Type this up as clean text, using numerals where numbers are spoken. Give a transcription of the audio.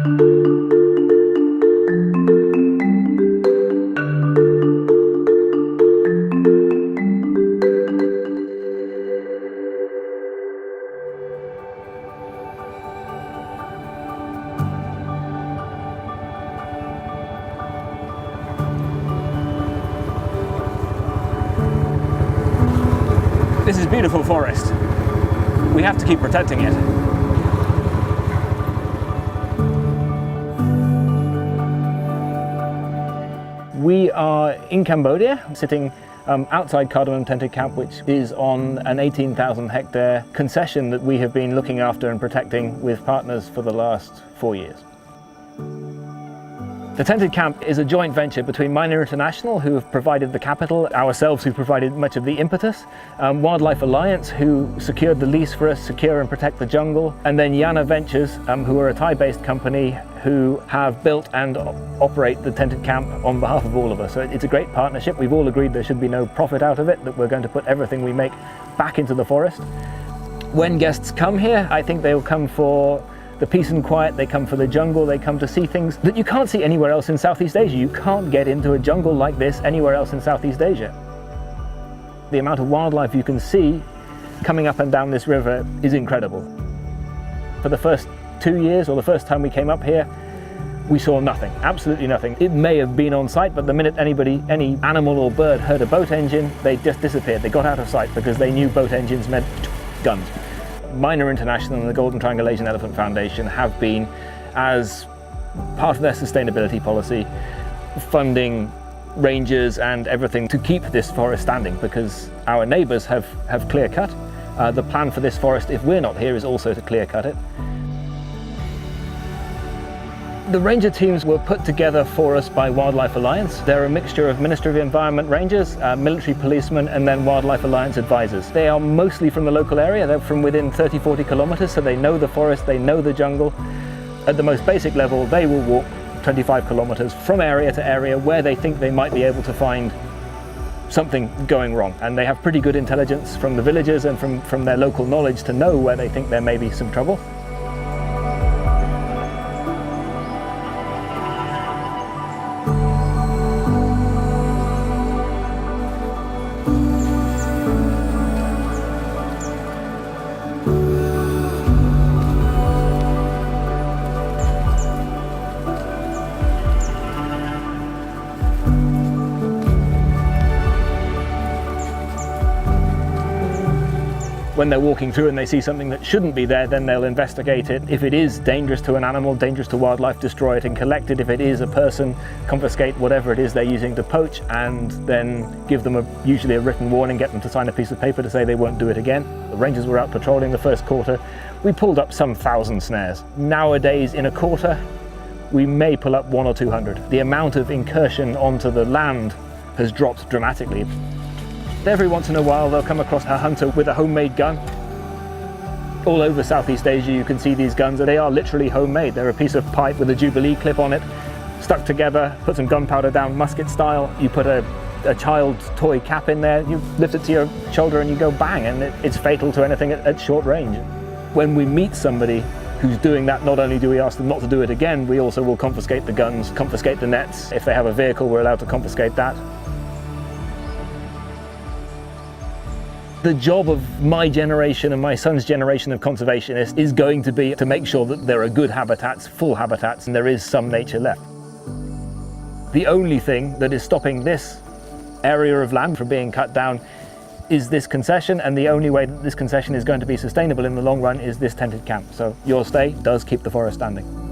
This is beautiful forest. We have to keep protecting it. We are in Cambodia, sitting outside Cardamom tented camp, which is on an 18,000 hectare concession that we have been looking after and protecting with partners for the last 4 years. The tented camp is a joint venture between Miner International, who have provided the capital, ourselves who provided much of the impetus, Wildlife Alliance, who secured the lease for us, secure and protect the jungle, and then Yana Ventures, who are a Thai-based company who have built and operate the tented camp on behalf of all of us. So it's a great partnership. We've all agreed there should be no profit out of it, that we're going to put everything we make back into the forest. When guests come here, I think they will come for the peace and quiet, they come for the jungle, they come to see things that you can't see anywhere else in Southeast Asia. You can't get into a jungle like this anywhere else in Southeast Asia. The amount of wildlife you can see coming up and down this river is incredible. For the first 2 years, or the first time we came up here, we saw nothing, absolutely nothing. It may have been on sight, but the minute any animal or bird heard a boat engine, they just disappeared. They got out of sight because they knew boat engines meant guns. Miner International and the Golden Triangle Asian Elephant Foundation have been, as part of their sustainability policy, funding rangers and everything to keep this forest standing, because our neighbours have clear cut. The plan for this forest, if we're not here, is also to clear cut it. The ranger teams were put together for us by Wildlife Alliance. They're a mixture of Ministry of Environment rangers, military policemen, and then Wildlife Alliance advisors. They are mostly from the local area. They're from within 30-40 kilometers, so they know the forest, they know the jungle. At the most basic level, they will walk 25 kilometers from area to area where they think they might be able to find something going wrong. And they have pretty good intelligence from the villagers and from their local knowledge to know where they think there may be some trouble. When they're walking through and they see something that shouldn't be there, then they'll investigate it. If it is dangerous to an animal, dangerous to wildlife, destroy it and collect it. If it is a person, confiscate whatever it is they're using to poach, and then give them usually a written warning, get them to sign a piece of paper to say they won't do it again. The rangers were out patrolling the first quarter. We pulled up some 1,000 snares. Nowadays, in a quarter, we may pull up 100 or 200. The amount of incursion onto the land has dropped dramatically. Every once in a while they'll come across a hunter with a homemade gun. All over Southeast Asia you can see these guns, and they are literally homemade. They're a piece of pipe with a Jubilee clip on it, stuck together, put some gunpowder down, musket style. You put a child's toy cap in there, you lift it to your shoulder and you go bang, and it's fatal to anything at short range. When we meet somebody who's doing that, not only do we ask them not to do it again, we also will confiscate the guns, confiscate the nets. If they have a vehicle, we're allowed to confiscate that. The job of my generation and my son's generation of conservationists is going to be to make sure that there are good habitats, full habitats, and there is some nature left. The only thing that is stopping this area of land from being cut down is this concession, and the only way that this concession is going to be sustainable in the long run is this tented camp. So your stay does keep the forest standing.